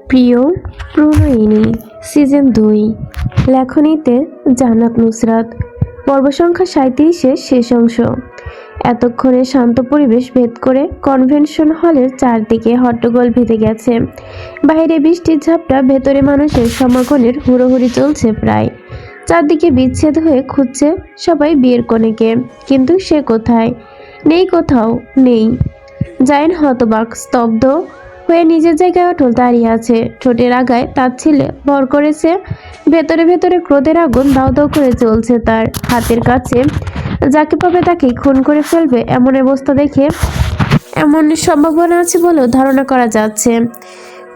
প্রিয় প্রণয়িনী সিজন 2 লেখনীতে জান্নাত নুসরাত পর্ব সংখ্যা 37-এ শেষ অংশ। এতক্ষণে শান্ত পরিবেশ ভেদ করে কনভেনশন হলের চারদিকে হট্টগোল বেঁধে গেছে। বাইরে বৃষ্টির ঝাপটা, ভেতরে মানুষের সমাগমের হুড়োহুড়ি চলছে প্রায়। চারদিকে বিচ্ছেদ হয়ে খুঁজছে সবাই বিয়ের কনেকে, কিন্তু সে কোথায়? নেই, কোথাও নেই। জায়েন হতবাক, স্তব্ধ হয়ে নিজের জায়গায় অটল দাঁড়িয়ে আছে। ঠোঁটের আগায় তাচ্ছিল্যে ভর করেছে, ভেতরে ভেতরে ক্রোধের আগুন দাউ দাউ করে জ্বলছে তার। হাতের কাছে যাকে পাবে তাকেই খুন করে ফেলবে, এমন অবস্থা দেখে এমন সম্ভাবনা আছে বলেও ধারণা করা যাচ্ছে।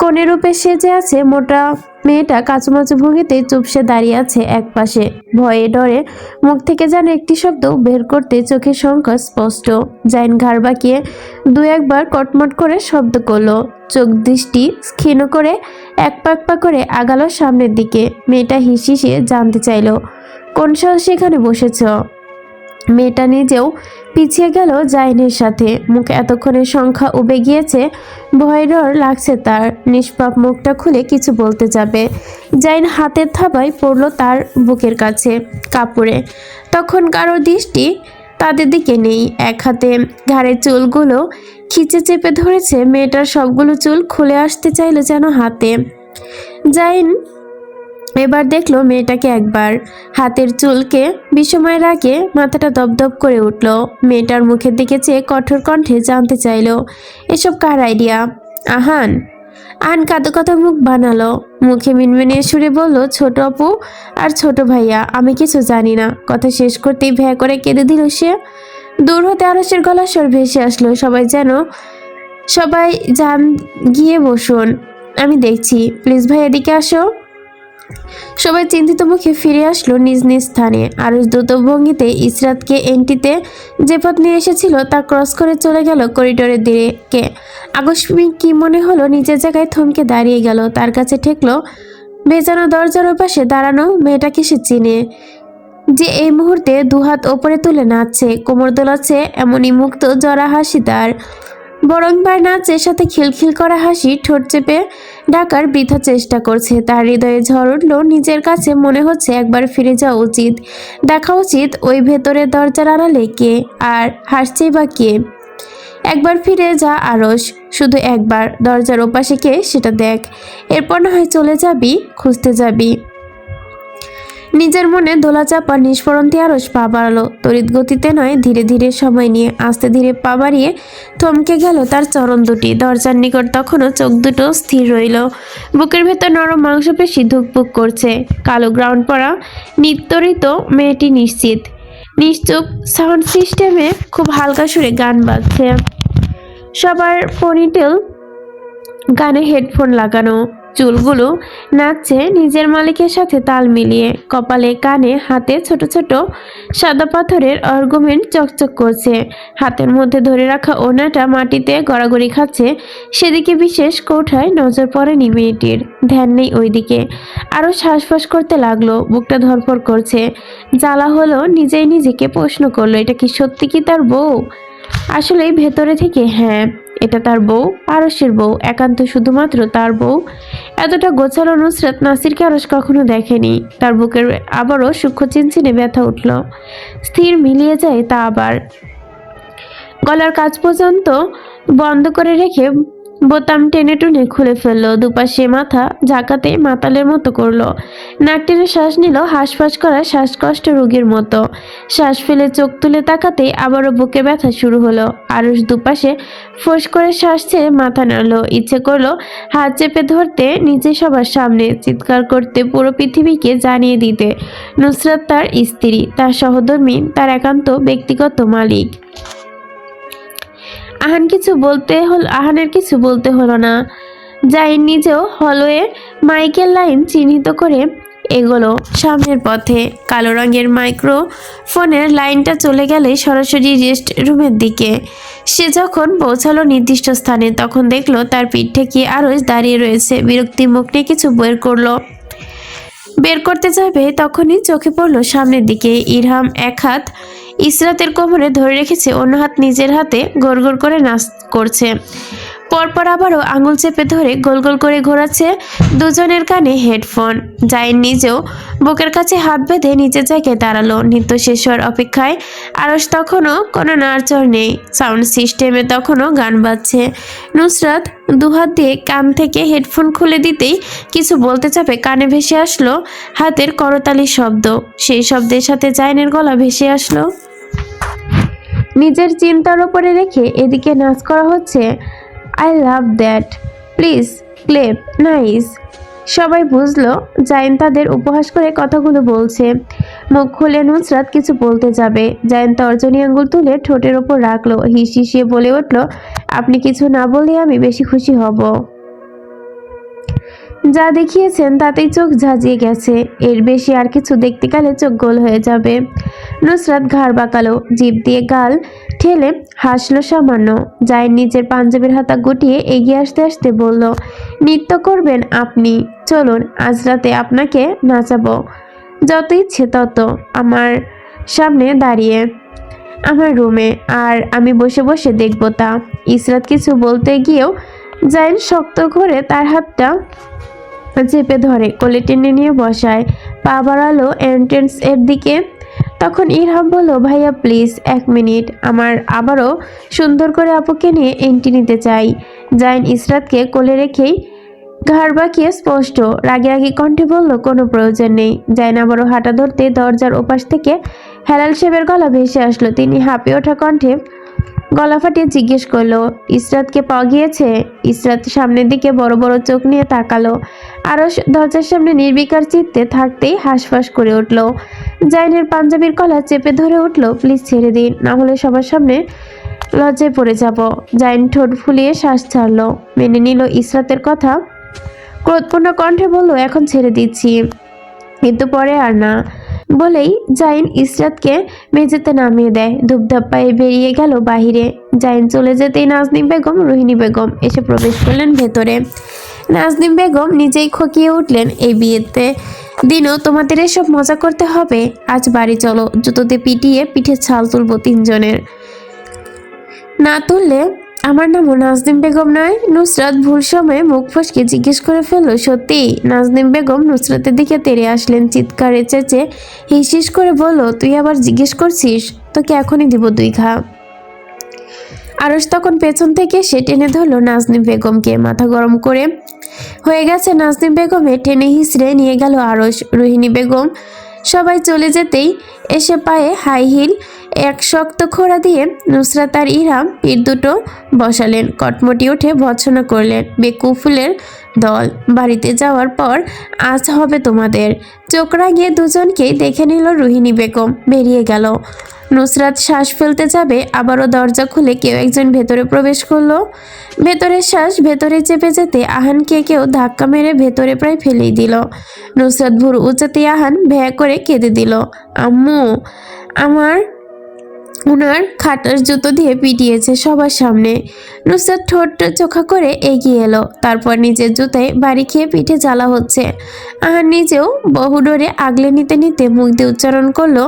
কোণে রূপে সেজে আছে মোটা মেয়েটা কাচুমাচু ভঙ্গিতে চুপসে দাঁড়িয়ে আছে একপাশে। ভয়ে ডরে মুখ থেকে যেন একটি শব্দ বের করতে চোখের সংকট স্পষ্ট। জাইন ঘাড় বাঁকিয়ে দু একবার কটমট করে শব্দ করলো, চোখ দৃষ্টি ক্ষীণ করে এক পা করে আগালো সামনের দিকে। মেয়েটা হিসিয়ে জানতে চাইলো, কোন সাহস সেখানে বসেছ? মেয়েটা নিজেও পিছিয়ে গেল জাইনের সাথে। মুখে এতক্ষণে সংখ্যা উবে গিয়েছে, ভয় ডর লাগছে তার। নিষ্পাপ মুখটা খুলে কিছু বলতে যাবে, জাইন হাতের থাবায় পড়ল তার বুকের কাছে কাপড়ে। তখন কারো দৃষ্টি তাদের দিকে নেই। এক হাতে ঘাড়ের চুলগুলো খিচে চেপে ধরেছে, মেয়েটার সবগুলো চুল খুলে আসতে চাইলো যেন হাতে। জাইন এবার দেখলো মেয়েটাকে একবার, হাতের চুলকে বিস্ময়ের আগে মাথাটা দপদপ করে উঠল। মেয়েটার মুখের দিকে চেয়ে কঠোর কণ্ঠে জানতে চাইলো, এসব কার আইডিয়া? আহান। আহান কাঁদো কাঁদো মুখ বানালো, মুখে মিনমিনিয়ে সুরে বলল, ছোট আপু আর ছোট ভাইয়া, আমি কিছু জানি না। কথা শেষ করতেই ভ্যা করে কেঁদে দিল সে। দূর হতে আরশের গলার স্বর ভেসে আসলো, সবাই যান, গিয়ে বসুন, আমি দেখছি। প্লিজ ভাই, এদিকে আসো। সবাই চিন্তিত মুখে ফিরে আসলো নিজ নিজ স্থানে। আরুষ দ্রুত ভঙ্গিতে ইসরাতকে এন্ট্রিতে যে পথ নিয়ে এসেছিল তা ক্রস করে চলে গেল করিডোরের দিকে। আকস্মিক কি মনে হলো, নিজের জায়গায় থমকে দাঁড়িয়ে গেল। তার কাছে ঠেকলো ভেজানো দরজার পাশে দাঁড়ানো মেয়েটাকে সে চিনে, যে এই মুহূর্তে দুহাত ওপরে তুলে নাচছে, কোমর দোলাচ্ছে। এমনই মুক্ত জরা হাসি তার, বরং বার নাচের সাথে খিলখিল করা হাসি ঠোঁট চেপে ডাকার বৃথা চেষ্টা করছে। তার হৃদয়ে ঝড় উঠল, নিজের কাছে মনে হচ্ছে একবার ফিরে যাওয়া উচিত, দেখা উচিত ওই ভেতরের দরজার আড়ালে কে, আর হাসছেই বা কে। একবার ফিরে যা আরশ, শুধু একবার। দরজার ওপাশে কে সেটা দেখ, এরপর না হয় চলে যাবি, খুঁজতে যাবি। নিজের মনে দোলা চাপা নিষ্ফরন্তি আরশ পা বাড়ালো, তড়িৎ গতিতে নয়, ধীরে ধীরে সময় নিয়ে। আস্তে ধীরে পা বাড়িয়ে থমকে গেল তার চরণ দুটি দরজার নিকট। তখনও চোখ দুটো স্থির রইল, বুকের ভেতর নরম মাংসপেশি ধুকপুক করছে। কালো গ্রাউন্ড পরা নিত্যরিত মেয়েটি নিশ্চুপ সাউন্ড সিস্টেমে খুব হালকা সুরে গান বাজছে। সবার পনিটেল গানে হেডফোন লাগানো, চুলগুলো নাচছে নিজের মালিকের সাথে তাল মিলিয়ে। কপালে কানে হাতে ছোট ছোট সাদা পাথরের অর্গমেন্ট চকচক করছে। হাতের মধ্যে ধরে রাখা ওনাটা মাটিতে গড়াগড়ি খাচ্ছে। সেদিকে বিশেষ কোঠায় নজর পড়েনি মেয়েটির, ধ্যান নেই ওইদিকে। আরও শ্বাসফাস করতে লাগলো, বুকটা ধরফর করছে। জ্বালা হলো, নিজেই নিজেকে প্রশ্ন করলো, এটা কি সত্যি কি তার বউ? আসলেই ভেতরে থেকে হ্যাঁ, এটা তার বউ, আরশের বউ, একান্ত শুধুমাত্র তার বউ। এতটা গোছালো নুসরাত নাসিরকে আরশ কখনো দেখেনি। তার বুকের আবারও সূক্ষ্ম চিনচিনে ব্যথা উঠল, স্থির মিলিয়ে যায় তা আবার। গলার কাছ পর্যন্ত বন্ধ করে রেখে বোতাম টেনে টুনে খুলে ফেললো, দুপাশে মাথা ঝাঁকাতে মাতালের মতো করলো। নাক টেনে শ্বাস নিল, হাঁসফাঁস করা শ্বাসকষ্ট রোগীর মতো। শ্বাস ফেলে চোখ তুলে তাকাতে আবারও বুকে ব্যথা শুরু হলো। আরুষ দুপাশে ফোঁস করে শ্বাস ছেড়ে মাথা নাড়লো, ইচ্ছে করলো হাত চেপে ধরতে, নিজে সবার সামনে চিৎকার করতে, পুরো পৃথিবীকে জানিয়ে দিতে নুসরাত তার স্ত্রী, তার সহধর্মী, তার একান্ত ব্যক্তিগত মালিক। আহানের কিছু বলতে হলো না। জাইন নিজেও হলওয়ে মাইকের লাইন চিহ্নিত করে এগোলো সামনের পথে। কালো রঙের মাইক্রোফোনের লাইনটা চলে গেলে সরাসরি রেস্ট রুমের দিকে। সে যখন পৌঁছালো নির্দিষ্ট স্থানে, তখন দেখলো তার পিঠ ঠেকিয়ে আরশ দাঁড়িয়ে রয়েছে। বিরক্তি মুখ নিয়ে কিছু বের করতে যাবে, তখনই চোখে পড়লো সামনের দিকে ইরহাম এক হাত ইসরাতের কোমরে ধরে রেখেছে, অন্য হাত নিজের হাতে গড়গড় করে নাচ করছে। পরপর আবারও আঙুল চেপে ধরে গোল গোল করে ঘোরাচ্ছে দুজনের কানে হেডফোন। জাইন নিজেও বুকের কাছে হাত বেঁধে নিচে জায়গায় দাঁড়ালো নৃত্য শেষ হওয়ার অপেক্ষায়। আরশ তখনও কোনো নাড়চড় নেই, সাউন্ড সিস্টেমে তখনও গান বাজছে। নুসরাত দুহাত দিয়ে কান থেকে হেডফোন খুলে দিতেই কিছু বলতে চাপে কানে ভেসে আসলো হাতের করতালির শব্দ। সেই শব্দের সাথে জাইনের গলা ভেসে আসলো। নিজের চিন্তার ওপরে রেখে এদিকে নাচ করা হচ্ছে। I love that, please ক্লেপ, nice. সবাই বুঝলো জাইন তাদের উপহাস করে কথাগুলো বলছে। মুখ খুলে নুসরাত কিছু বলতে যাবে, জাইন তর্জনী আঙ্গুল তুলে ঠোঁটের ওপর রাখলো, হিসিয়ে বলে উঠল, আপনি কিছু না বললে আমি বেশি খুশি হব। যা দেখিয়েছেন তাতেই চোখ ঝাঁঝিয়ে গেছে, এর বেশি আর কিছু দেখতে গেলে চোখ গোল হয়ে যাবে। নুসরাত ঘাড় বাঁকালো, জিভ দিয়ে গাল ঠেলে হাসলো সামান্য। জাইন নিজের পাঞ্জাবির হাতা গুটিয়ে এগিয়ে আসতে আসতে বলল, নৃত্য করবেন আপনি? চলুন আজ রাতে আপনাকে নাচাবো, যত ইচ্ছে তত, আমার সামনে দাঁড়িয়ে আমার রুমে, আর আমি বসে বসে দেখব তা। ইসরাত কিছু বলতে গিয়েও জাইন শক্ত করে তার হাতটা চেপে ধরে কোলে টেনে নিয়ে বসায়, পা বাড়ালো এন্ট্রেন্স এর দিকে। তখন ইরহাম বলল, ভাইয়া প্লিজ 1 মিনিট, আমার আবারও সুন্দর করে আপুকে নিয়ে এন্ট্রি নিতে চাই। জাইন ইসরাতকে কোলে রেখেই ঘাড় বাঁকিয়ে স্পষ্ট রাগী কণ্ঠে বলল, কোনো প্রয়োজন নেই। জাইন আবারও হাঁটা ধরতে দরজার ওপাশ থেকে হেলাল সাহেবের গলা ভেসে আসলো। তিনি হাঁপিয়ে ওঠা কণ্ঠে গলা ফাটিয়ে জিজ্ঞেস করলো, ইসরাতকে পাওয়া গিয়েছে? ইসরাত সামনের দিকে বড় বড় চোখ নিয়ে তাকালো। আরও দরজার সামনে নির্বিকার চিত্তে থাকতেই হাঁসফাঁস করে উঠল। জাইনের পাঞ্জাবির কলা চেপে ধরে উঠল, প্লিজ ছেড়ে দিন, না হলে সবার সামনে লজ্জায় পড়ে যাব। জাইন ঠোঁট ফুলিয়ে শ্বাস ছাড়লো, মেনে নিল ইসরাতের কথা। ক্রোধপূর্ণ কণ্ঠে বলল, এখন ছেড়ে দিচ্ছি, কিন্তু পরে আর না। বলেই জাইন ইসরাতকে মেঝেতে নামিয়ে দেয়, ধূপধাপ পায়ে বেরিয়ে গেল বাহিরে। জাইন চলে যেতেই নাজনীন বেগম, রোহিণী বেগম এসে প্রবেশ করলেন ভেতরে। নাজনীন বেগম নিজেই খকিয়ে উঠলেন, এই বিয়েতে দিনও তোমাদের এসব মজা করতে হবে? আজ বাড়ি চলো, জুতোতে পিটিয়ে পিঠে ছাল তুলবো 3 জনের। না তুললে আমার নামও নাজনীন বেগম নয়? নুসরাত ভুল সময়ে মুখ ফসকে জিজ্ঞেস করে ফেলল, সত্যি? নাজনীন বেগম নুসরাতের দিকে তেড়ে আসলেন, চিৎকারে চেঁচে হিসিস করে বলল, তুই আবার জিজ্ঞেস করছিস? তোকে এখনই দিব 2 ঘা। আরশ তখন পেছন থেকে সে টেনে ধরল নাজনীন বেগমকে, মাথা গরম করে হয়ে গেছে নাজনীন বেগমে, টেনে হিসড়ে নিয়ে গেল আরশ। রোহিণী বেগম সবাই চলে যেতেই এসে পায়ে হাই হিল এক শক্ত খোঁড়া দিয়ে নুসরাত আর ইরহাম পিঠ দুটো বসালেন, কটমটি উঠে ভৎসনা করলেন, বেকুফুলের দল, বাড়িতে যাওয়ার পর আজ হবে তোমাদের। চোখ রাগিয়ে দুজনকেই দেখে নিল রোহিণী বেগম, বেরিয়ে গেল। নুসরাত শ্বাস ফেলতে যাবে, আবারও দরজা খুলে কেউ একজন ভেতরে প্রবেশ করলো। ভেতরের শ্বাস ভেতরে চেপে যেতে আহানকে কেউ ধাক্কা মেরে ভেতরে প্রায় ফেলেই দিল। নুসরাত ভুরু উঁচাতে আহান ভ্যা করে কেঁদে দিল, আম্মু আমার উনার খাটার জুতো দিয়ে পিটিয়েছে সবার সামনে। নুসরাত ঠোঁট চোখা করে এগিয়ে এলো, তারপর নিজের জুতায় বাড়ি খেয়ে পিঠে জ্বালা হচ্ছে। আহান নিজেও বহু ডোরে আগলে নিতে নিতে মুখ দিয়ে উচ্চারণ করলো,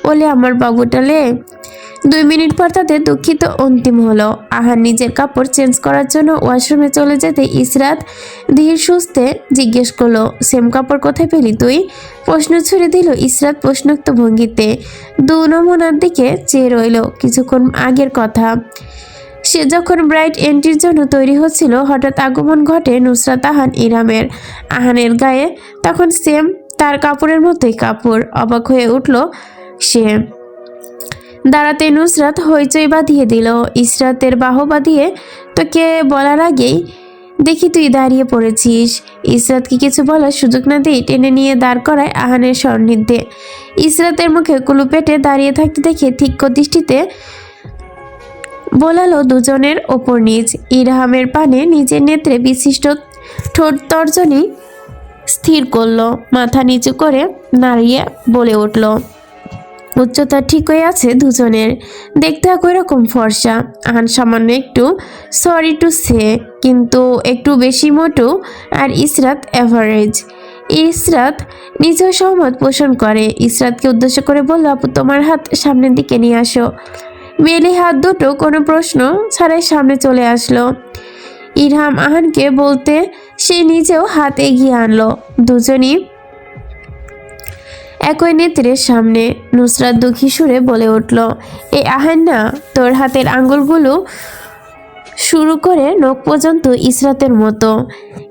ওলে আমার বাবুটালে। 2 মিনিট পর তাদের দুঃখিত অন্তিম হলো। আহান নিজের কাপড় চেঞ্জ করার জন্য ওয়াশরুমে চলে যেতে ইসরাত ধীর সুস্থে জিজ্ঞেস করলো, সেম কাপড় কোথায় পেলি তুই? প্রশ্ন ছুড়ে দিল ইসরাত প্রশ্নোক্ত ভঙ্গিতে। 2 নমুনার দিকে চেয়ে রইল। কিছুক্ষণ আগের কথা, সে যখন ব্রাইট এন্ট্রির জন্য তৈরি হচ্ছিল, হঠাৎ আগমন ঘটে নুসরাত আহান ইরহামের। আহানের গায়ে তখন সেম তার কাপড়ের মতোই কাপড়। অবাক হয়ে উঠল সে। দাঁড়াতে নুসরাত হইচই বাঁধিয়ে দিল, ইসরাতের বাহবা দিয়ে তোকে বলার আগেই দেখি তুই দাঁড়িয়ে পড়েছিস। ইসরাতকে কিছু বলার সুযোগ না দিয়ে টেনে নিয়ে দাঁড় করায় আহানের সান্নিধ্যে। ইসরাতের মুখে কুলু পেটে দাঁড়িয়ে থাকতে দেখে তীক্ষ্ণ দৃষ্টিতে বোলালো দুজনের ওপর নিচ। ইরহামের পানে নিজের নেত্রে বিশিষ্ট ঠোঁট তর্জনী স্থির করলো, মাথা নিচু করে নাড়িয়ে বলে উঠল, উচ্চতা ঠিকই আছে দুজনের, দেখতে একই রকম ফর্সা। আহান সামান্য একটু সরি টু সে, কিন্তু একটু বেশি মোটু, আর ইসরাত অ্যাভারেজ। ইসরাত নিজেও সহমত পোষণ করে। ইসরাতকে উদ্দেশ্য করে বলল, আপু তোমার হাত সামনের দিকে নিয়ে আসো। মেলি হাত দুটো কোনো প্রশ্ন ছাড়াই সামনে চলে আসলো। ইরহাম আহানকে বলতে সে নিজেও হাত এগিয়ে আনলো। দুজনই একই নেত্রের সামনে। নুসরাত দুঃখী সুরে বলে উঠল, এই আহান না, তোর হাতের আঙ্গুলগুলো শুরু করে নখ পর্যন্ত ইসরাতের মতো।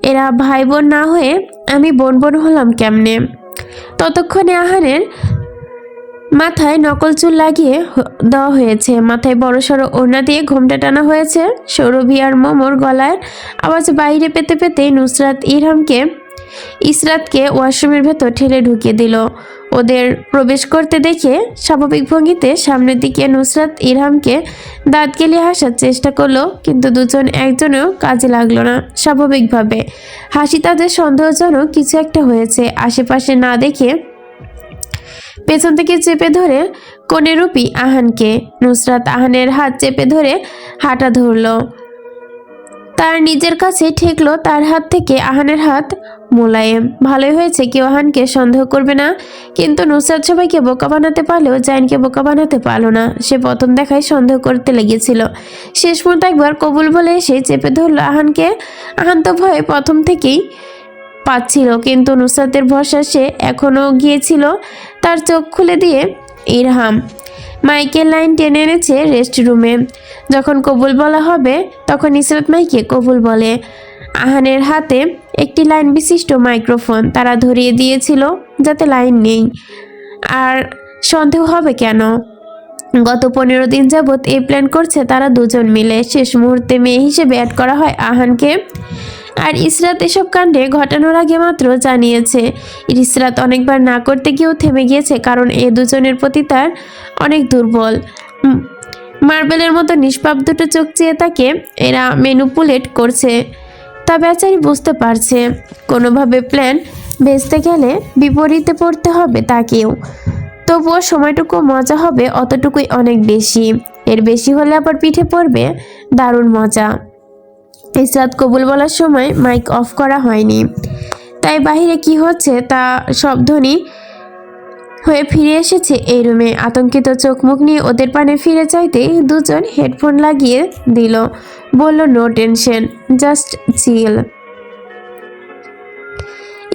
এরা ভাই বোন না হয়ে আমি বোন বোন হলাম কেমনে? ততক্ষণে আহানের মাথায় নকল চুল লাগিয়ে দেওয়া হয়েছে, মাথায় বড়সড় ওড়না দিয়ে ঘোমটা টানা হয়েছে। সৌরভী আর মোমোর গলার আওয়াজ বাইরে পেতে পেতে নুসরাত ইসরাতকে ওয়াশরুমের ভেতর ঠেলে ঢুকিয়ে দিল। ওদের প্রবেশ করতে দেখে স্বাভাবিক ভঙ্গিতে সামনের দিকে নুসরাত ইরহামকে দাঁত গেলিয়ে হাসার চেষ্টা করলো, কিন্তু দুজন একজনেও কাজে লাগলো না। স্বাভাবিকভাবে হাসি তাদের সন্দেহজনক কিছু একটা হয়েছে। আশেপাশে না দেখে পেছন থেকে চেপে ধরে কোণেরূপী আহানকে। নুসরাত আহানের হাত চেপে ধরে হাঁটা ধরলো, তার নিজের কাছে ঠেকলো। তার হাত থেকে আহানের হাত মোলায়েম। ভালোই হয়েছে, কেউ আহানকে সন্দেহ করবে না। কিন্তু নুসরাত সবাইকে বোকা বানাতে পারলেও জাইনকে বোকা বানাতে পারলো না। সে প্রথম দেখায় সন্দেহ করতে লেগেছিল। শেষ মুহূর্তে একবার কবুল বলে এসে চেপে ধরলো আহানকে। আহান তো ভয়ে প্রথম থেকেই পাচ্ছিল, কিন্তু নুসরাতের ভরসা সে এখনও গিয়েছিল। তার চোখ খুলে দিয়ে ইরহাম মাইকের লাইন টেনে এনেছে রেস্ট রুমে। যখন কবুল বলা হবে তখন ইসরাত মাইকে কবুল বলে। আহানের হাতে একটি লাইন বিশিষ্ট মাইক্রোফোন তারা ধরিয়ে দিয়েছিল, যাতে লাইন নেই। আর সন্দেহ হবে কেন? গত 15 দিন যাবৎ এই প্ল্যান করছে তারা দুজন মিলে। শেষ মুহূর্তে মেয়ে হিসেবে অ্যাড করা হয় আহানকে। আর ইসরাত এসব কাণ্ডে ঘটানোর আগে মাত্র জানিয়েছে। ইসরাত অনেকবার না করতে গিয়েও থেমে গিয়েছে, কারণ এ দুজনের প্রতি তার অনেক দুর্বল। মার্বেলের মতো নিষ্পাপ দুটো চোখ চেয়ে তাকে এরা ম্যানিপুলেট করছে। তা বেচারি বুঝতে পারছে কোনোভাবে প্ল্যান ভেস্তে গেলে বিপরীতে পড়তে হবে তাকেও। তবুও সময়টুকু মজা হবে অতটুকুই অনেক বেশি। এর বেশি হলে আবার পিঠে পড়বে দারুণ মজা। ইসরাত কবুল বলার সময় মাইক অফ করা হয়নি, তাই বাহিরে কি হচ্ছে তা শব্দনি হয়ে ফিরে এসেছে এই রুমে। আতঙ্কিত চোখ মুখ নিয়ে ওদের পানে ফিরে চাইতেই দুজন হেডফোন লাগিয়ে দিল। বলল, no tension, just chill.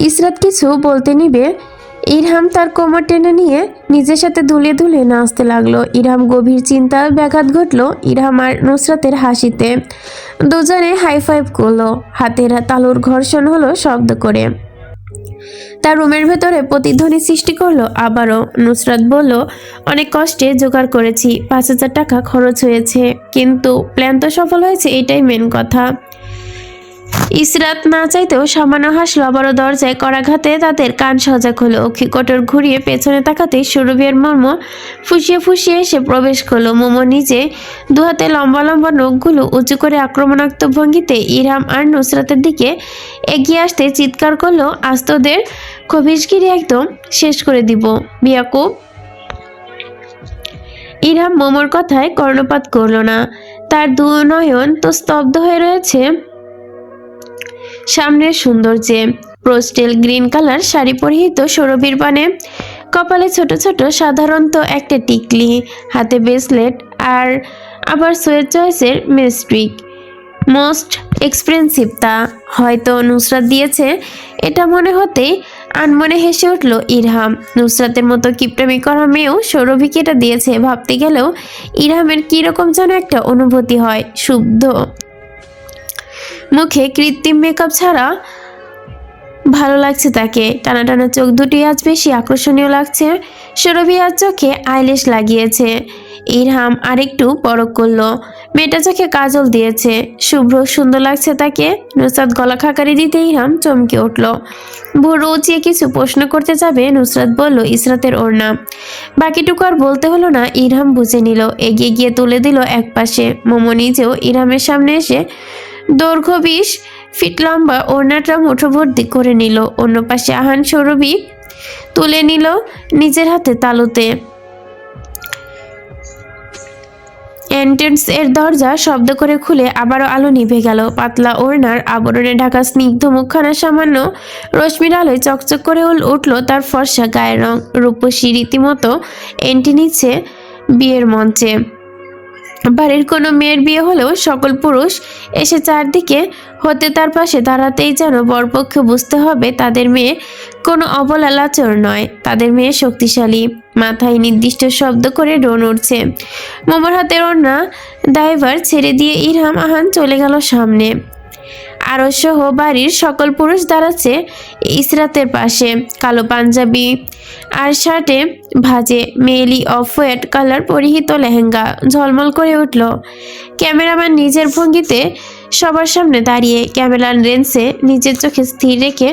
Israt কিছু বলতে নিবে, ইরহাম তার কোমর টেনে নিয়ে নিজের সাথে দুলে দুলে নাচতে লাগলো। ইরহাম গভীর চিন্তার ব্যাঘাত ঘটলো ইরহাম আর নুসরাতের হাসিতে। দুজনে হাই ফাইভ করলো, হাতের তালুর ঘর্ষণ হলো শব্দ করে। তার রুমের ভেতরে প্রতিধ্বনি সৃষ্টি করলো আবারও। নুসরাত বলল, অনেক কষ্টে জোগাড় করেছি, 5,000 টাকা খরচ হয়েছে, কিন্তু প্ল্যান তো সফল হয়েছে, এটাই মেন কথা। ইসরাত না চাইতেও সামান্য হাসলো। আবারও দরজায় করাঘাতে তাদের কান সজাগ হলো। অক্ষিকটর ঘুরিয়ে পেছনে তাকাতেই সুরভির মোমো ফুসিয়ে ফুসিয়ে এসে প্রবেশ করলো। মোমো নিজে দুহাতে লম্বা লম্বা নখগুলো উঁচু করে আক্রমণাত্মক ভঙ্গিতে ইরহাম আর নুসরাতের দিকে এগিয়ে আসতে চিৎকার করলো, আজ তোদের খবিশগিরি একদম শেষ করে দিব বিয়াকুব। ইরহাম মোমোর কথায় কর্ণপাত করলো না। তার দু নয়ন তো স্তব্ধ হয়ে রয়েছে সামনের সৌন্দর্যে। পোস্টেল গ্রিন কালার শাড়ি পরিহিত সৌরভীর পানে, কপালে ছোট ছোট সাধারণত একটা টিকলি, হাতে ব্রেসলেট, আর আবার সোয়ের চয়েসের মেস্ট্রিক। মোস্ট এক্সপেন্সিভ তা হয়তো নুসরাত দিয়েছে, এটা মনে হতেই আনমনে হেসে উঠল ইরহাম। নুসরাতের মতো কিপটামি করা মেয়েও সৌরভীকে এটা দিয়েছে ভাবতে গেলেও ইরহামের কীরকম যেন একটা অনুভূতি হয়। শুদ্ধ মুখে কৃত্রিম মেকআপ ছাড়া ভালো লাগছে তাকে। টানা টানা চোখ দুটি আজ বেশি আকর্ষণীয় লাগছে। সৌরভী আজ চোখে আইল্যাশ লাগিয়েছে। ইরহাম আরেকটু পরখ করলো, মেয়েটা চোখে কাজল দিয়েছে। শুভ্র সুন্দর লাগছে তাকে। নুসরাত গলা খাকারি দিতে ইরহাম চমকে উঠল। ভুরু উঁচিয়ে কিছু প্রশ্ন করতে যাবে নুসরাত বলল, ইসরাতের ওড়না। বাকিটুকু আর বলতে হলো না, ইরহাম বুঝে নিল। এগিয়ে গিয়ে তুলে দিল একপাশে। মোমো নিজেও ইরহামের সামনে এসে দৈর্ঘ্য 20 ফিট লম্বা ওড়নাটা মুঠোভর্তি করে নিল। অন্য পাশে আহান সৌরভী তুলে নিল নিজের হাতে তালুতে। এন্ট্রেন্স এর দরজা শব্দ করে খুলে আবারও আলো নিভে গেল। পাতলা ওড়নার আবরণে ঢাকা স্নিগ্ধ মুখখানা সামান্য রশ্মির আলোয় চকচক করে উঠল তার ফর্সা গায়ের রং। রূপসী রীতিমতো এন্ট্রি নিচ্ছে বিয়ের মঞ্চে। বাড়ির কোনো মেয়ের বিয়ে হলেও সকল পুরুষ এসে চারদিকে হতে তার পাশে দাঁড়াতেই যেন বরপক্ষ বুঝতে হবে তাদের মেয়ে কোনো অবলা লাচর নয়, তাদের মেয়ে শক্তিশালী। মাথায় নির্দিষ্ট শব্দ করে ড্রোন উঠছে। মোমোর হাতের ওড়না ড্রাইভার ছেড়ে দিয়ে ইরহাম আহান চলে গেল সামনে। আরও সহ বাড়ির সকল পুরুষ দাঁড়াচ্ছে ইসরাতের পাশে। কালো পাঞ্জাবি আর শার্টে ভাজে মেয়েলি অফ হোয়াইট কালার পরিহিত লেহেঙ্গা ঝলমল করে উঠল। ক্যামেরাম্যান নিজের ভঙ্গিতে সবার সামনে দাঁড়িয়ে ক্যামেরার লেন্সে নিজের চোখে স্থির রেখে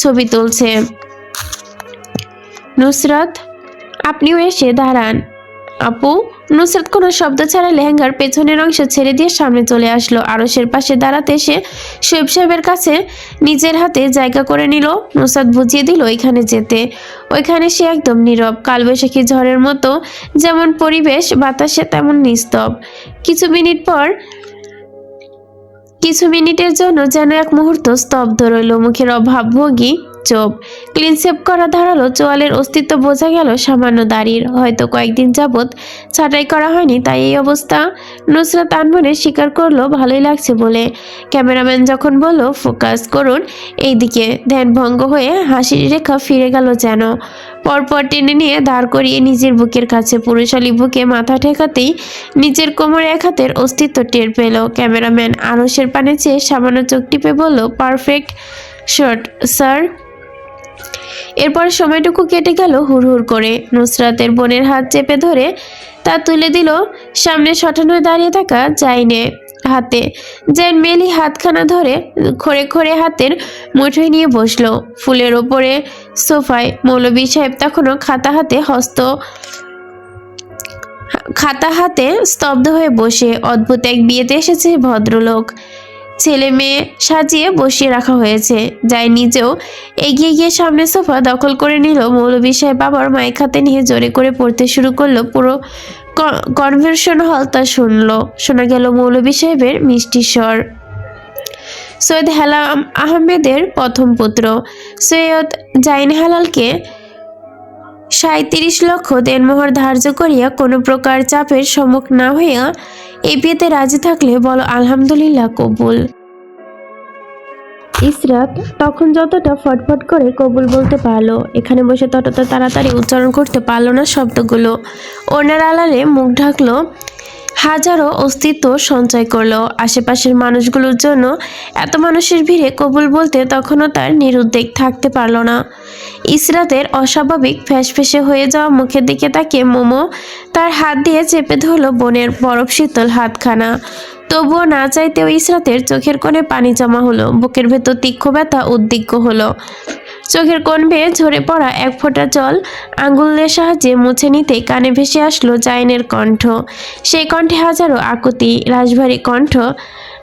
ছবি তুলছে। নুসরাত, আপনিও এসে দাঁড়ান। আপু। নুসরাত কোনো শব্দ ছাড়া লেহেঙ্গার পেছনের অংশ ছেড়ে দিয়ে সামনে চলে আসলো। আরশের পাশে দাঁড়াতে এসে শোয়েব সাহেবের কাছে নিজের হাতে জায়গা করে নিল। নুসরাত বুঝিয়ে দিল ওইখানে যেতে। ওইখানে সে একদম নীরব, কালবৈশাখী ঝড়ের মতো যেমন পরিবেশ, বাতাসে তেমন নিস্তব। কিছু মিনিটের জন্য যেন এক মুহূর্ত স্তব্ধ রইল। মুখের অভাবভঙ্গি, চোখ ক্লিন সেভ করা ধারালো চোয়ালের অস্তিত্ব বোঝা গেল সামান্য দাড়ির। হয়তো কয়েকদিন যাবৎ ছাঁটাই করা হয়নি, তাই এই অবস্থা। নুসরাত আনমনে স্বীকার করলো ভালোই লাগছে বলে। ক্যামেরাম্যান যখন বলল ফোকাস করুন এইদিকে, ধ্যান ভঙ্গ হয়ে হাসির রেখা ফিরে গেল যেন। পরপর টেনে নিয়ে দাঁড় করিয়ে নিজের বুকের কাছে পুরুষালী বুকে মাথা ঠেকাতেই নিজের কোমরে এক হাতের অস্তিত্ব টের পেল। ক্যামেরাম্যান আরশের পানে চেয়ে সামান্য চোখ টিপে বলল, পারফেক্ট শট স্যার। এরপর সময়টুকু কেটে গেল হুড়হুড় করে। নুসরাতের বোনের হাত চেপে ধরে তা তুলে দিল সামনে শটান হয়ে দাঁড়িয়ে থাকা জাইনে হাতে। জাইন মেলি হাতখানা ধরে খড়ে খড়ে হাতের মুঠোয় নিয়ে বসলো ফুলের ওপরে সোফায়। মৌলভী সাহেব তখনও খাতা হাতে স্তব্ধ হয়ে বসে। অদ্ভুত এক বিয়েতে এসেছে ভদ্রলোক। ছেলে মেয়ে সাজিয়ে বসিয়ে রাখা হয়েছে। যাই নিজেও এগিয়ে গিয়ে সামনে সোফা দখল করে নিল। মৌলভী সাহেব আবার মাইক হাতে নিয়ে জোরে করে পড়তে শুরু করলো। পুরো কনভেনশন হল তা শোনা গেল মৌলভী সাহেবের মিষ্টি স্বর। সৈয়দ হেলাল আহমেদের প্রথম পুত্র সৈয়দ জাইন হেলালকে 37 লক্ষ দেনমোহর ধার্য করিয়া কোনো প্রকার চাপের সম্মুখ না হইয়া এই বিয়েতে রাজি থাকলে বলো আলহামদুলিল্লাহ কবুল। ইসরাত তখন যতটা ফটফট করে কবুল বলতে পারলো, এখানে বসে ততটা তাড়াতাড়ি উচ্চারণ করতে পারলো না শব্দগুলো। ওনার আড়ালে মুখ ঢাকলো, হাজারো অস্তিত্ব সঞ্চয় করলো আশেপাশের মানুষগুলোর জন্য। এত মানুষের ভিড়ে কবুল বলতে তখনও তার নিরুদ্বেগ থাকতে পারল না। ইসরাতের অস্বাভাবিক ফ্যাসফেসে হয়ে যাওয়া মুখের দিকে তাকিয়ে মোমো তার হাত দিয়ে চেপে ধরলো বোনের বরফ শীতল হাতখানা। তবুও না চাইতেও ইসরাতের চোখের কোণে পানি জমা হলো। বুকের ভেতর তীক্ষ্ণ ব্যথা উদ্বিগ্ন হলো। চোখের কোণ বেয়ে ঝরে পড়া এক ফোঁটা জল আঙ্গুলের সাহায্যে মুছে নিতে কানে ভেসে আসলো জাইনের কণ্ঠ। সেই কণ্ঠে হাজারো আকুতি, রাশভারী কণ্ঠ।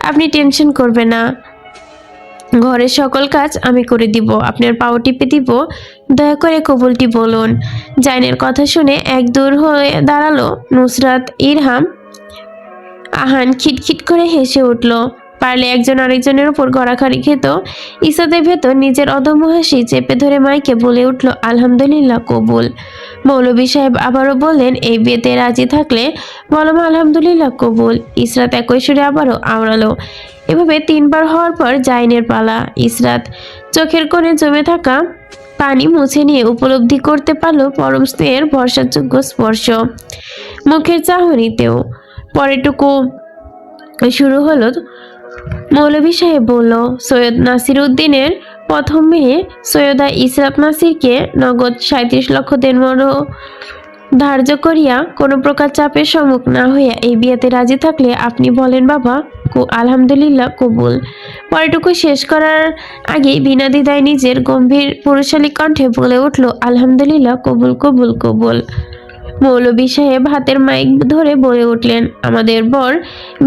আপনি টেনশন করবেন না, ঘরের সকল কাজ আমি করে দিব, আপনার পাও টিপে দিব, দয়া করে কবুলটি বলুন। জাইনের কথা শুনে এক দূর হয়ে দাঁড়ালো নুসরাত ইরহাম আহান। খিটখিট করে হেসে উঠল। পারলে একজন আরেকজনের উপর গড়াখাড়ি খেত। ইসাদের ভেতর নিজের অদম্য হাসি চেপে ধরে মাইকে বলে উঠল আলহামদুলিল্লাহ কবুল। মৌলভী সাহেব আবারও বললেন, এই বিয়েতে রাজি থাকলে বলম আলহামদুলিল্লাহ কবুল। ইসরাত একই সুরে আবারও আওড়ালো। এভাবে 3 বার হওয়ার পর জাইনের পালা। ইসরাত চোখের কোণে জমে থাকা পানি মুছে নিয়ে উপলব্ধি করতে পারল পরম স্নেহের ভরসাযোগ্য স্পর্শ মুখের চাহনিতেও। পরেটুকু শুরু হলো। মৌলভী সাহেব বলল, সৈয়দ নাসির উদ্দিনের প্রথম মেয়ে সৈয়দা ইসরাত নাসিরকে নগদ 37 লক্ষ দেনমোহর ধার্য করিয়া কোনো প্রকার চাপের সম্মুখ না হইয়া এই বিয়েতে রাজি থাকলে আপনি বলেন বাবা আলহামদুলিল্লাহ কবুল। পরেটুকু শেষ করার আগে বিনা দ্বিধায় নিজের গম্ভীর পুরুষালী কণ্ঠে বলে উঠল আলহামদুলিল্লাহ কবুল কবুল কবুল। মৌলভী সাহেব হাতের মাইক ধরে বলে উঠলেন, আমাদের বর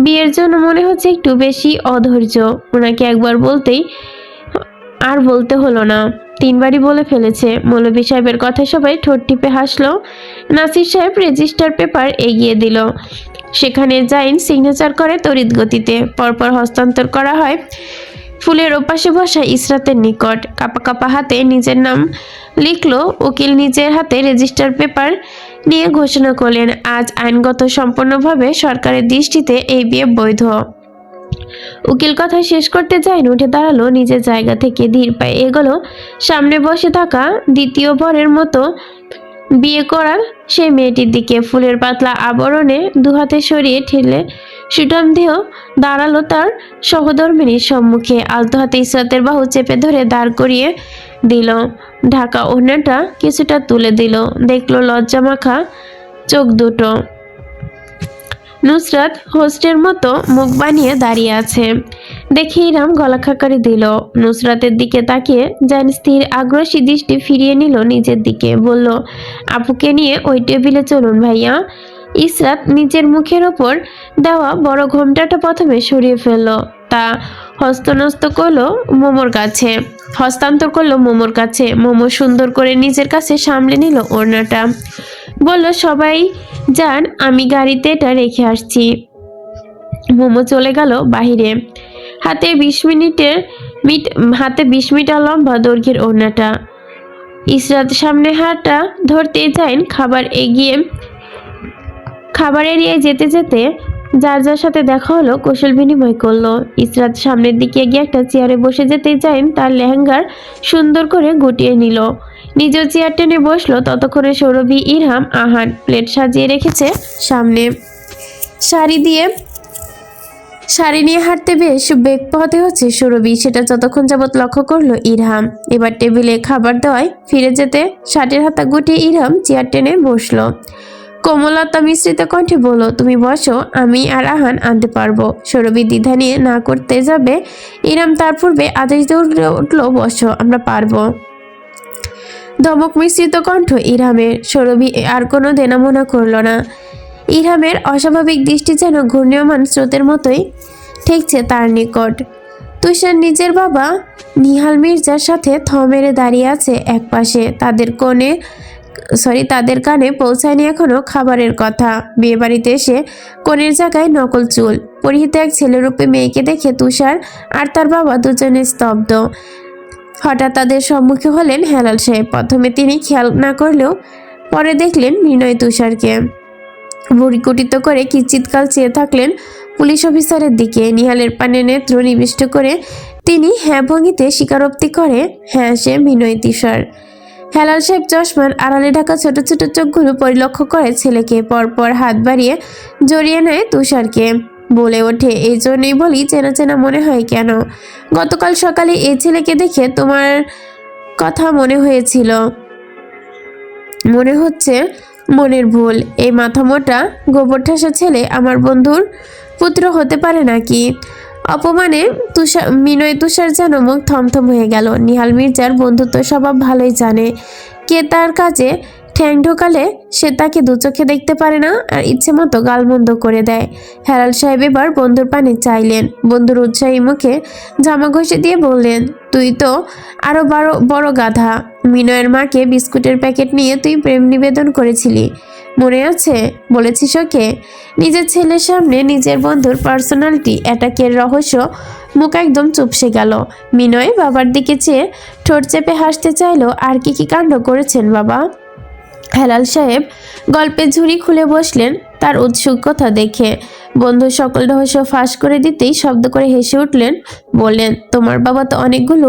বিয়ের জন্য মনে হচ্ছে একটু বেশি অধৈর্য। ওনাকে একবার বলতেই আর বলতে হলো না, 3 বারই বলে ফেলেছে। মৌলভী সাহেবের কথায় সবাই ঠোঁট টিপে হাসলো। নাসির সাহেব রেজিস্টার পেপার এগিয়ে দিল। সেখানে জাইন সিগনেচার করে তড়িৎ গতিতে। পরপর হস্তান্তর করা হয় ফুলের ওপাশে বসা ইসরাতের নিকট। কাপা কাপা হাতে নিজের নাম লিখলো। উকিল নিজের হাতে রেজিস্টার পেপার নিয়ে ঘোষণা করলেন, আজ আইনগত সম্পূর্ণভাবে সরকারের দৃষ্টিতে এই বিয়ে বৈধ। উকিল কথা শেষ করতে যায়নি, উঠে দাঁড়ালো, নিজের জায়গা থেকে ধীর পায়ে এগোলো সামনে বসে থাকা দ্বিতীয় বরের মতো বিয়ে করার সেই মেয়েটির দিকে। ফুলের পাতলা আবরণে দুহাতে সরিয়ে ঠেলে সুঠাম দেহ দাঁড়ালো তার সহধর্মিনীর সম্মুখে। আলতো হাতে ইসরাতের বাহু চেপে ধরে দাঁড় করিয়ে দিল। ঢাকা ওড়নাটা কিছুটা তুলে দিল, দেখলো লজ্জা মাখা চোখ দুটো। নুসরাত হোস্টের মতো মুখ বানিয়ে দাঁড়িয়ে আছে দেখে ইরহাম গলা খাকারি দিল। নুসরাতের দিকে তাকিয়ে যেন স্থির আগ্রাসী দৃষ্টি ফিরিয়ে নিল নিজের দিকে, বলল, আপুকে নিয়ে ওই টেবিলে চলুন ভাইয়া। ইসরাত নিজের মুখের ওপর দেওয়া বড় ঘোমটাটা প্রথমে সরিয়ে ফেলল, তা হস্তান্তর করলো মোমোর কাছে। মোমো সুন্দর করে নিজের কাছে সামলে নিল ওড়নাটা, বলল, সবাই যান, আমি গাড়িতে এটা রেখে আসছি। মোমো চলে গেল বাহিরে, হাতে 20 মিটার লম্বা দৈর্ঘ্যের ওড়নাটা। ইসরাত সামনে হাঁটা ধরতে যান, খাবার এড়িয়ে যেতে যেতে যার যার সাথে দেখা হলো কৌশল বিনিময় করলো। ইসরাত সামনের দিকে গিয়ে একটা চেয়ারে বসে যেতে যান, তার লেহেঙ্গার সুন্দর করে গুটিয়ে নিল, নিজেও চেয়ার টেনে বসলো। ততক্ষণে সৌরভী, ইরহাম, আহান প্লেট সাজিয়ে রেখেছে সামনে। শাড়ি নিয়ে হাঁটতে বেশ বেগ পোহাতে হচ্ছে সৌরভী, সেটা যতক্ষণ যাবৎ লক্ষ্য করলো ইরহাম। এবার টেবিলে খাবার দেওয়ায় ফিরে যেতে শার্টের হাতা গুটিয়ে ইরহাম চেয়ার টেনে বসলো। কোমলতা মিশ্রিত কণ্ঠে বলল, তুমি বসো, আমি আর আহান আনতে পারবো। সৌরভী দ্বিধা নিয়ে না করতে যাবে, ইরহাম তার পূর্বে আদেশ দিয়ে উঠলো, বসো, আমরা পারবো। ধমক মিশ্রিত কণ্ঠ ইরহামের। সৌরভী আর কোনো দেনামোনা করল না। ইরহামের অস্বাভাবিক দৃষ্টি যেন ঘূর্ণীয়মান স্রোতের মতোই ঠেকছে তার নিকট। তুষার নিজের বাবা নিহাল মির্জার সাথে থ মেরে দাঁড়িয়ে আছে একপাশে। তাদের কানে পৌঁছায়নি এখনো খাবারের কথা। বিয়েবাড়িতে এসে কনের জায়গায় নকল চুল পরিহিত এক ছেলেরূপে মেয়েকে দেখে তুষার আর তার বাবা দুজনে স্তব্ধ। হঠাৎ তাদের সম্মুখে হলেন হেলাল সাহেব। প্রথমে তিনি খেয়াল না করলেও পরে দেখলেন নির্ণয় তুষারকে। ভুড়িকুটিত করে কিঞ্চিৎকাল চেয়ে থাকলেন পুলিশ অফিসারের দিকে। নিহালের পানে নেত্র নিবিষ্ট করে তিনি হ্যাঁ ভঙ্গিতে স্বীকারোক্তি করে, হ্যাঁ, সে মিনয় তুষার। হেলাল সাহেব চশমার আড়ালে ঢাকা ছোট ছোট চোখগুলো পরিলক্ষ্য করে ছেলেকে, পরপর হাত বাড়িয়ে জড়িয়ে নেয় তুষারকে। বলে ওঠে, এই জন্যই বলি চেনা চেনা মনে হয় কেন? গতকাল সকালে এই ছেলেকে দেখে তোমার কথা মনে হয়েছিল। মনে হচ্ছে মনের ভুল। এই মাথা মোটা গোবর ঠাসা ছেলে আমার বন্ধুর পুত্র হতে পারে নাকি? অপমানে মিনয় তুষার যেন মুখ থমথম হয়ে গেল। নিহাল মির্জার বন্ধুত্ব স্বভাব ভালোই জানে, কে তার কাজে ঠ্যাং ঢোকালে সে তাকে দু চোখে দেখতে পারে না আর ইচ্ছে মতো গালমন্দ করে দেয়। হেলাল সাহেব এবার বন্ধুর পানে চাইলেন। বন্ধুর উৎসাহী মুখে জামা ঘষে দিয়ে বললেন, তুই তো আরো বড় গাধা। মিনয়ের মাকে বিস্কুটের প্যাকেট নিয়ে তুই প্রেম নিবেদন করেছিলি, মনে আছে? বলেছিস ওকে? নিজের ছেলের সামনে নিজের বন্ধুর পার্সোনালিটি অ্যাটাকের রহস্য। মুখ একদম চুপসে গেল। মিনয় বাবার দিকে চেয়ে ঠোঁট চেপে হাসতে চাইলো। আর কি কি কাণ্ড করেছেন বাবা? হেলাল সাহেব গল্পের ঝুড়ি খুলে বসলেন তার উৎসুকতা দেখে। বন্ধু সকল রহস্য ফাঁস করে দিতেই শব্দ করে হেসে উঠলেন, বললেন, তোমার বাবা তো অনেকগুলো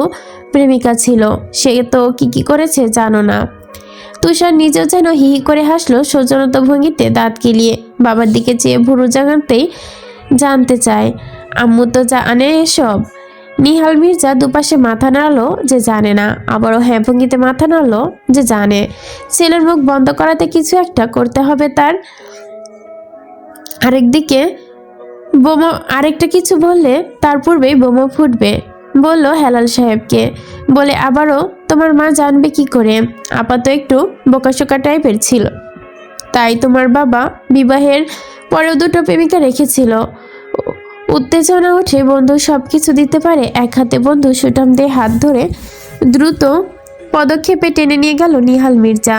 প্রেমিকা ছিল, সে তো কি কি করেছে জানো না? তুষার নিজেও যেন হিহি করে হাসলো সৌজনত ভঙ্গিতে দাঁত কিলিয়ে। বাবার দিকে চেয়ে ভুরু জাগাতেই জানতে চায়, আম্মু তো জানে এসব? নিহাল মির্জা দুপাশে মাথা নাড়ালো যে জানে না, আবারও হ্যাঁ ভঙ্গিতে মাথা নাড়লো যে জানে। ছেলের মুখ বন্ধ করাতে কিছু একটা করতে হবে তার। আরেকটা কিছু বললে তার পূর্বেই বোমা ফুটবে। বলল হেলাল সাহেবকে, বলে আবারও তোমার মা জানবে কি করে? আপাতত একটু বোকাশোকা টাইপের ছিল, তাই তোমার বাবা বিবাহের পরেও দুটো প্রেমিকা রেখেছিল। উত্তেজনা উঠে বন্ধু সবকিছু দিতে পারে এক হাতে। বন্ধু সুঠাম দিয়ে হাত ধরে দ্রুত পদক্ষেপে টেনে নিয়ে গেল নিহাল মির্জা।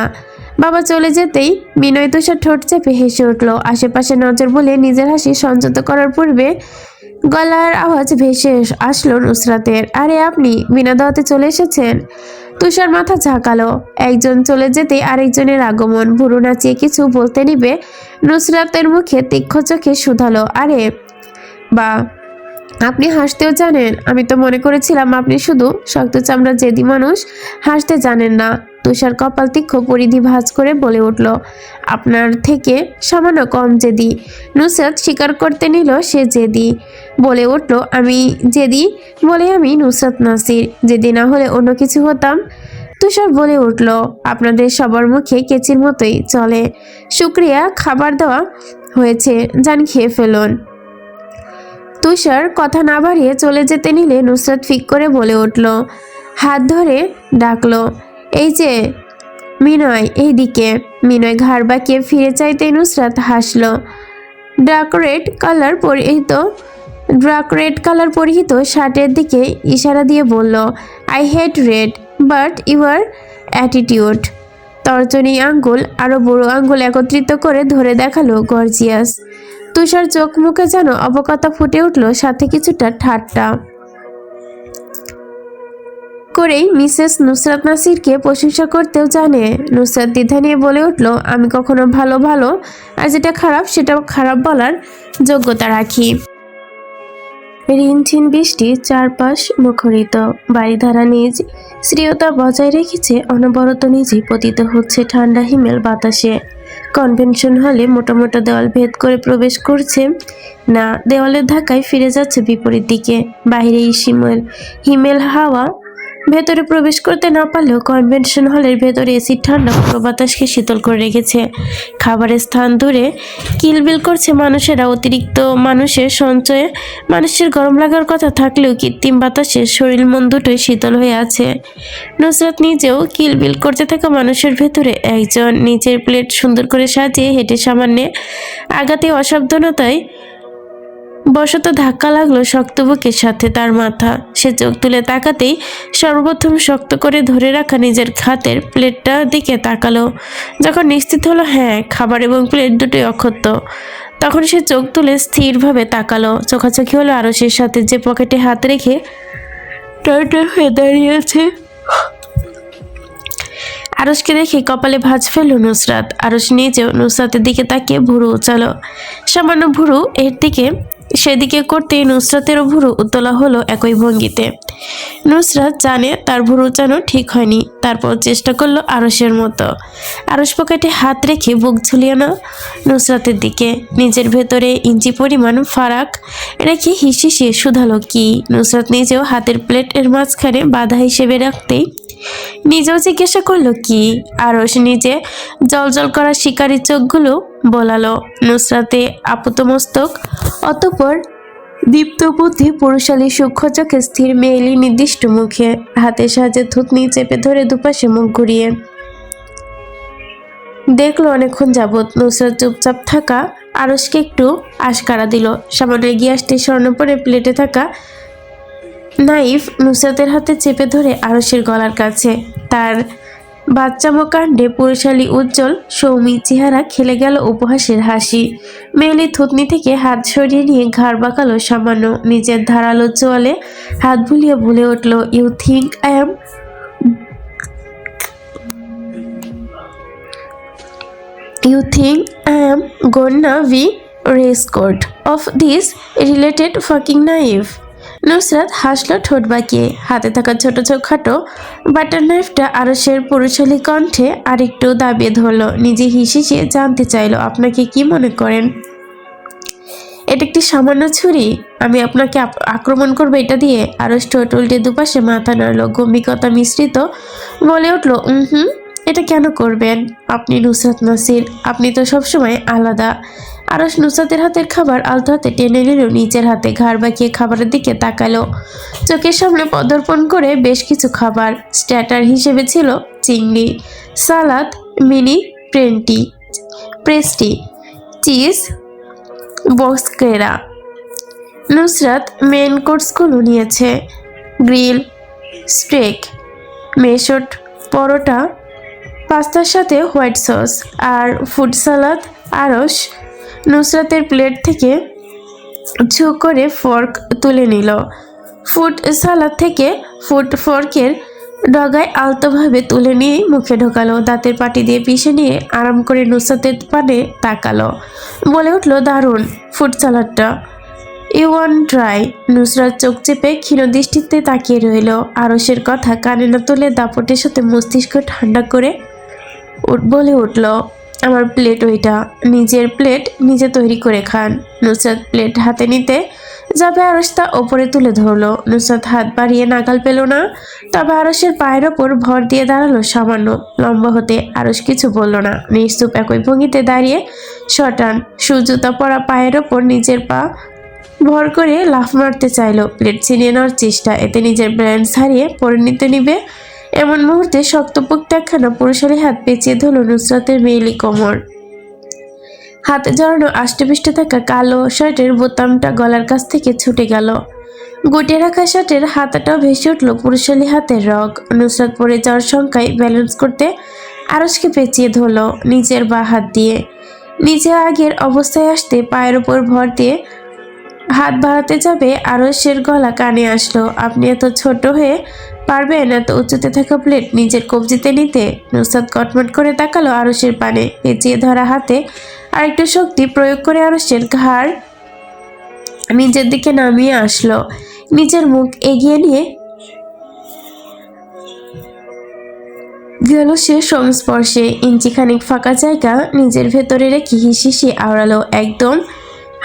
বাবা চলে যেতেই মিনয় তুষার ঠোঁট চেপে হেসে উঠল। আশেপাশে নজর বলে নিজের হাসি সংযত করার পূর্বে গলার আওয়াজ ভেসে আসলো নুসরাতের, আরে আপনি বিনা দাওয়াতে চলে এসেছেন? তুষার মাথা ঝাঁকালো। একজন চলে যেতে আরেকজনের আগমন। ভুরু নাচিয়ে কিছু বলতে নিবে নুসরাতের মুখে তীক্ষ্ণ চোখে শুধালো, আরে বা, আপনি হাসতেও জানেন? আমি তো মনে করেছিলাম আপনি শুধু শক্ত চামড়া জেদি মানুষ, হাসতে জানেন না। তুষার কপাল তীক্ষ্ণ পরিধি ভাঁজ করে বলে উঠল, আপনার থেকে সামান্য কম জেদি। নুসরাত স্বীকার করতে নিল সে জেদি। বলে উঠল, আমি জেদি বলে আমি নুসরাত নাসির, জেদি না হলে অন্য কিছু হতাম। তুষার বলে উঠল, আপনাদের সবার মুখে কেচির মতোই চলে। শুক্রিয়া, খাবার দেওয়া হয়েছে, যান খেয়ে ফেলুন। তুষার কথা না বাড়িয়ে চলে যেতে নিলে নুসরাত ফিক করে বলে উঠল, হাত ধরে ডাকলো, এই যে মিনয়, এইদিকে। মিনয় ঘাড় বাঁকিয়ে ফিরে চাইতে নুসরাত হাসলো। ডার্ক রেড কালার পরিহিত শার্টের দিকে ইশারা দিয়ে বলল, I hate red but your attitude. তর্জনী আঙ্গুল আরো বড় আঙ্গুল একত্রিত করে ধরে দেখালো গর্জিয়াস। তুষার চোখ মুখে যেন অবকতা ফুটে উঠল, সাথে কিছুটা ঠাট্টা করেই মিসেস নুসরাত নাসিরকে প্রশংসা করতেও জানে। নুসরাত দ্বিধা নিয়ে বলে উঠল, আমি কখনো ভালো ভালো আর যেটা খারাপ সেটাও খারাপ বলার যোগ্যতা রাখি। রিনঝিন বৃষ্টি, চারপাশ মুখরিত। বাড়িধারা নিজ স্ত্রীয়তা বজায় রেখেছে, অনবরত নিজেই পতিত হচ্ছে ঠান্ডা হিমেল বাতাসে। কনভেনশন হলে মোটা মোটা দেওয়াল ভেদ করে প্রবেশ করছে না, দেওয়ালের ধাক্কায় ফিরে যাচ্ছে বিপরীত দিকে। বাইরে হিমেল হাওয়া ভেতরে প্রবেশ করতে না পারলেও কনভেনশন হলের ভেতরে এসির ঠান্ডা পুরো বাতাসকে শীতল করে রেখেছে। খাবারের স্থান দূরে কিলবিল করছে মানুষেরা। অতিরিক্ত মানুষের সঞ্চয়ে মানুষের গরম লাগার কথা থাকলেও কৃত্রিম বাতাসে শরীর মন দুটোই শীতল হয়ে আছে। নুসরাত নিজেও কিলবিল করতে থাকা মানুষের ভেতরে একজন। নিচের প্লেট সুন্দর করে সাজিয়ে হেঁটে সামান্যে আঘাতে অসাবধানতায় বশত ধাক্কা লাগলো শক্ত বুকের সাথে তার মাথা। সে চোখ তুলে তাকাতেই সর্বপ্রথম শক্ত করে ধরে রাখা নিজের হাতের প্লেটটার দিকে তাকালো। যখন নিশ্চিত হলো হ্যাঁ, খাবার এবং প্লেট দুটোই অক্ষত, তখন সে চোখ তুলে স্থিরভাবে তাকালো। চোখাচোখি হলো আরশের সাথে, যে পকেটে হাত রেখে টাইটার হয়ে দাঁড়িয়েছে। আরশকে দেখে কপালে ভাঁজ ফেলল নুসরাত। আরশ নিজেও নুসরাতের দিকে তাকিয়ে ভুরু উচালো। সামান্য ভুরু এর দিকে সেদিকে করতেই নুসরাতেরও ভুরু উতলা হলো একই ভঙ্গিতে। নুসরাত জানে তার ভুরু উচানো ঠিক হয়নি, তারপর চেষ্টা করলো আরশের মতো। আরশ পকেটে হাত রেখে বুক ঝুলিয়ে না নুসরাতের দিকে, নিজের ভেতরে ইঞ্চি পরিমাণ ফারাক রেখে হিসিয়ে শুধালো, কি? নুসরাত নিজেও হাতের প্লেটের মাঝখানে বাধা হিসেবে রাখতেই নিজেও জিজ্ঞাসা করলো, কি? আরশ নিজে জলজল করা শিকারি চোখগুলো বোলালো নুসরাতে আপাতমস্তক, অতঃপর দীপ্তবুদ্ধি পুরুষালী সূক্ষ্ম চোখে স্থির মেয়েলি নির্দিষ্ট মুখে। হাতের সাহায্যে থুতনি চেপে ধরে দুপাশে মুখ ঘুরিয়ে দেখলো অনেকক্ষণ যাবৎ। নুসরাত চুপচাপ থাকা আরশকে একটু আশকারা দিল। সামান্য এগিয়ে আসতে স্বর্ণপরে প্লেটে থাকা নাইফ নুসরাতের হাতে চেপে ধরে আরশের গলার কাছে। তার বাচ্চামো কাণ্ডে পুরুষালী উজ্জ্বল সৌমি চেহারা খেলে গেল উপহাসের হাসি। মেয়েলি থুতনি থেকে হাত সরিয়ে নিয়ে ঘাড় বাঁকালো সামান্য। নিজের ধারালো চোয়ালে হাত বুলিয়ে বলে উঠল, you think I am gonna be rescued of this related fucking knife. Nusrat হাসলো ঠোঁট বাঁকিয়ে। হাতে থাকা ছোট খাটো বাটার নাইফটা আরশের পুরুষালী কণ্ঠে আরেকটু দাবিয়ে ধরলো। নিজে হিসিয়ে জানতে চাইলো, আপনাকে কি মনে করেন? এটা একটি সামান্য ছুরি, আমি আপনাকে আক্রমণ করবো এটা দিয়ে? আরশ ঠোঁট উল্টে দুপাশে মাথা নাড়লো, গম্ভীরতা মিশ্রিত বলে উঠলো, এটা কেন করবেন? আপনি নুসরাত নাসির, আপনি তো সবসময় আলাদা। আরশ নুসরাতের হাতের খাবার আলতো হাতে টেনে নিল নিজের হাতে। ঘাড় বাঁকিয়ে খাবারের দিকে তাকালো। চোখের সামনে পদার্পণ করে বেশ কিছু খাবার। স্টার্টার হিসেবে ছিল চিংড়ি, সালাদ, মিনি প্রেস্টি, চিজ বক্সকেরা। নুসরাত মেন কোর্সগুলো নিয়েছে, গ্রিল স্টেক, মেশড পরোটা, পাস্তার সাথে হোয়াইট সস আর ফুড সালাদ। আরশ নুসরাতের প্লেট থেকে ঝুঁক করে ফর্ক তুলে নিল। ফুড সালাদ থেকে ফুড ফর্কের ডগায় আলতোভাবে তুলে নিয়ে মুখে ঢোকালো, দাঁতের পাটি দিয়ে পিষে নিয়ে আরাম করে নুসরাতের পানে তাকালো, বলে উঠল, দারুণ ফুড সালাডটা, ইউ ওয়ান ট্রাই। নুসরাত চোখ চেপে ক্ষীণ দৃষ্টিতে তাকিয়ে রইল। আরসের কথা কানে না তুলে দাপটের সাথে মস্তিষ্ক ঠান্ডা করে বলে উঠল, আমার প্লেট ওইটা, নিজের প্লেট নিজে তৈরি করে খান। নুসরাত প্লেট হাতে নিতে যাবে, আরস তা ওপরে তুলে ধরলো। নুসরাত হাত বাড়িয়ে নাগাল পেল না, তবে আরসের পায়ের ওপর ভর দিয়ে দাঁড়ালো সামান্য লম্বা হতে। আরস কিছু বলল না, নিশ্চুপ একই ভঙ্গিতে দাঁড়িয়ে শটান সুজুতা পরা পায়ের ওপর নিজের পা ভর করে লাফ মারতে চাইলো, প্লেট ছিনিয়ে নেওয়ার চেষ্টা, এতে নিজের ব্যালেন্স হারিয়ে পরিণতি নিবে এমন মুহূর্তে শক্তপোক্ত একখানা পুরুষালী হাত পেঁচিয়ে ধরল নুসরাতের মেয়েলি কোমর। হাতে জড়ানো আষ্টেপৃষ্টে থাকা কালো শার্টের বোতামটা গলার কাছ থেকে ছুটে গেল। গুটিয়ে রাখা শার্টের হাতাটাও ভেসে উঠল পুরুষালী হাতের রগ। নুসরাত পড়ে যাওয়ার শঙ্কায় ব্যালেন্স করতে আরসকে পেঁচিয়ে ধরল নিজের বা হাত দিয়ে। নিজে আগের অবস্থায় আসতে পায়ের ওপর ভর দিয়ে হাত বাড়াতে যাবে, আরসের গলা কানে আসলো, আপনি এত ছোট হয়ে পারবেন এত উঁচুতে থাকা প্লেট নিজের কবজিতে নিতে? নুসরাত কটমট করে তাকালো আরসের পানে, পেঁচিয়ে ধরা হাতে আরেকটু শক্তি প্রয়োগ করে আরসের ঘাড় নিজের দিকে নামিয়ে আসলো, নিজের মুখ এগিয়ে নিয়ে গেল সে সংস্পর্শে। ইঞ্চিখানিক ফাঁকা জায়গা নিজের ভেতরে রেখে হিসিসি আওড়ালো, একদম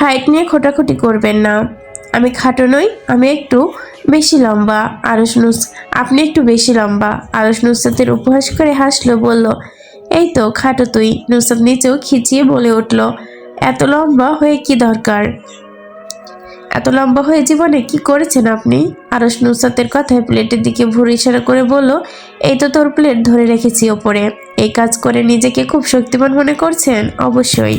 হাইট নিয়ে খোটাখুটি করবেন না, আমি খাটো নই, আমি একটু বেশি লম্বা। আপনি একটু বেশি লম্বা। আরস নুসরাতের উপহাস করে হাসলো, বলল, এই তো খাটো তুই। নুসরাত নিচেও খিচিয়ে বলে উঠল, এত লম্বা হয়ে কি দরকার? এত লম্বা হয়ে জীবনে কি করেছেন আপনি? আরস নুসরাতের কথায় প্লেটের দিকে ভুরু ইশারা করে বলল, এই তো তোর প্লেট ধরে রেখেছি ওপরে, এই কাজ করে নিজেকে খুব শক্তিমান মনে করছেন? অবশ্যই।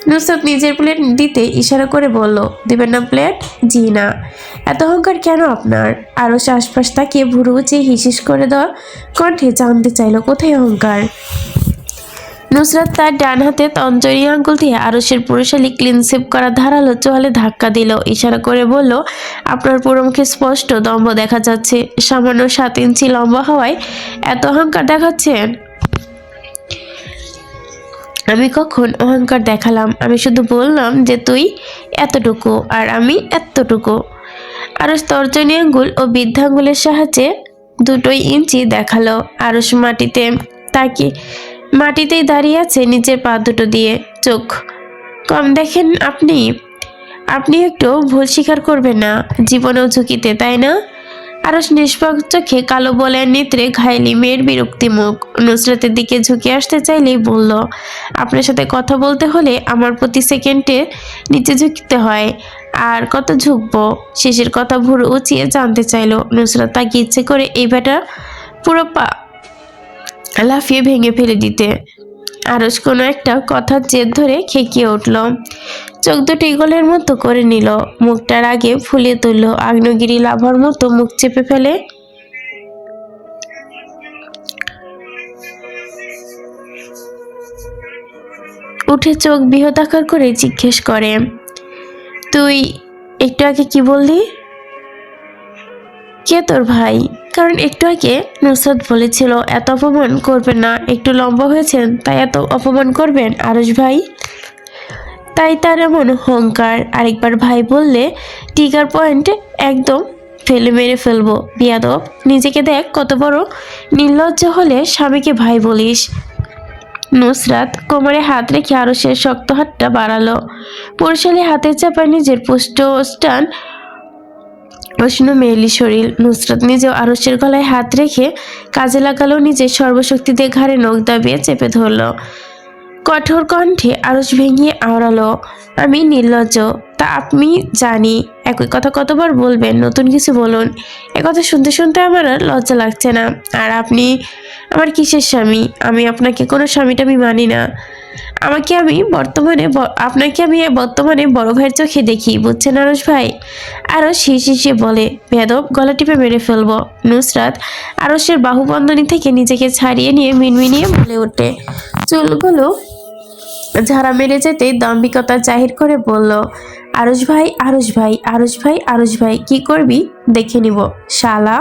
নুসরাত নিজের প্লেট দিতে ইশারা করে বলল, দিবেন না প্লেট? জি না। এত অহংকার কেন আপনার? আরস আশপাশ তাকিয়ে ভুরু উঁচিয়ে হিসিস করে দেওয়া কণ্ঠে জানতে চাইল, কোথায় অহংকার? নুসরাত তার ডান হাতে তঞ্জরি আঙ্গুল দিয়ে আরসের পুরুষালী ক্লিন সেভ করা ধারালো চোয়ালে ধাক্কা দিল, ইশারা করে বলল, আপনার পুরো মুখে স্পষ্ট দম্ভ দেখা যাচ্ছে, সামান্য 7 ইঞ্চি লম্বা হওয়ায় এত অহংকার দেখাচ্ছেন? আমি কখন অহংকার দেখালাম? আমি শুধু বললাম যে তুই এতটুকু আর আমি এতটুকু। আরস তর্জনী আঙ্গুল ও বৃদ্ধাঙ্গুলের সাহায্যে দুটোই ইঞ্চি দেখালো। আরস মাটিতেই দাঁড়িয়ে আছে নিজের পা দুটো দিয়ে, চোখ কম দেখেন আপনি? আপনি একটু ভুল স্বীকার করবেন না, জীবনেও ঝুঁকিতে, তাই না? আরস নিষ্পাপ চোখে কালো বলের নেত্রে ঘায়েলি মেয়ের বিরক্তি মুখ। নুসরাতের দিকে ঝুঁকে আসতে চাইলেই বলল, আপনার সাথে কথা বলতে হলে আমার প্রতি সেকেন্ডে নিচে ঝুঁকতে হয়, আর কত ঝুঁকবো? শেষের কথা ভুরু উঁচিয়ে জানতে চাইল। নুসরাত তাকে ইচ্ছে করে এই ব্যাটা পুরো পা লাফিয়ে ভেঙে ফেলে দিতে। আরস কোনো একটা কথার জেদ ধরে খেকিয়ে উঠল, চোখ দুটো ইগলের মতো করে নিল, মুখটার আগে ফুলিয়ে তুলল, আগ্নেয়গিরি লাভার মতো মুখ চেপে ফেলে উঠে চোখ বৃহদাকার করে জিজ্ঞেস করে, তুই একটু আগে কি বললি? কে তোর ভাই? কারণ একটু আগে নুসরাত বলেছিল এত অপমান করবেন না, একটু লম্বা হয়েছেন তাই এত অপমান করবেন আরস ভাই, তাই তার এমন অহংকার। আরেকবার ভাই বললে টিকার পয়েন্ট একদম মেরে ফেলবো। বিয়াদব, নিজেকে দেখ কত বড় নির্লজ্জ হলে স্বামীকে ভাই বলিস। নুসরাত কোমরে হাত রেখে আরসের শক্ত হাতটা বাড়ালো, পুরুষালী হাতের চাপায় নিজের পুষ্ট স্টান উষ্ণ মেয়েলি শরীর। নুসরাত নিজেও আরসের গলায় হাত রেখে কাজে লাগালো, নিজের সর্বশক্তি দিয়ে ঘাড়ে নখ দাবিয়ে চেপে ধরল। কঠোর কণ্ঠে আরস ভেঙিয়ে আওড়ালো, আমি নির্লজ্জ তা আপনি জানি, একই কথা কতবার বলবেন? নতুন কিছু বলুন। একথা শুনতে শুনতে আমার আর লজ্জা লাগছে না। আর আপনি আমার কিসের স্বামী? আমি আপনাকে কোনো স্বামীটামি মানি না। আপনাকে আমি বর্তমানে বড় ভাইয়ের চোখে দেখি, বুঝছেন আরস ভাই? আরস শিশিয়ে বলে, বেয়াদব, গলা টিপে মেরে ফেলবো। নুসরাত আরসের বাহুবন্ধনী থেকে নিজেকে ছাড়িয়ে নিয়ে মিনমিনিয়ে বলে ওঠে, চুলগুলো ঝাড়া মেরে যেতে দাম্ভিকতা জাহির করে বলল, আরস ভাই, আরস ভাই, আরস ভাই, আরস ভাই, কি করবি দেখে নিব শালা।